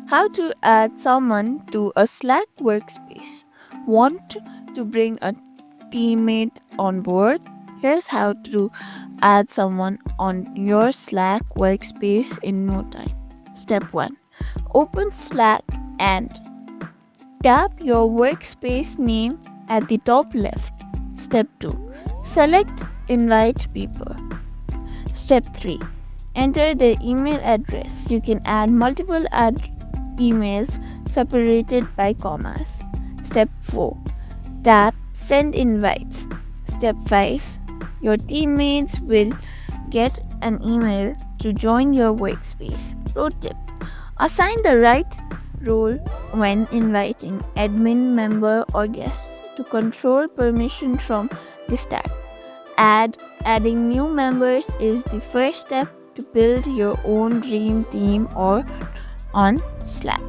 How to add someone to a Slack workspace? Want to bring a teammate on board? Here's how to add someone on your Slack workspace in no time. Step 1. Open Slack and tap your workspace name at the top left. Step 2. Select Invite People. Step 3. Enter their email address. You can add multiple emails separated by commas. Step 4. Tap Send Invites. Step 5. Your teammates will get an email to join your workspace. Pro tip: assign the right role when inviting admin member or guest to control permission from the start. Adding new members is the first step to build your own dream team or on Slack.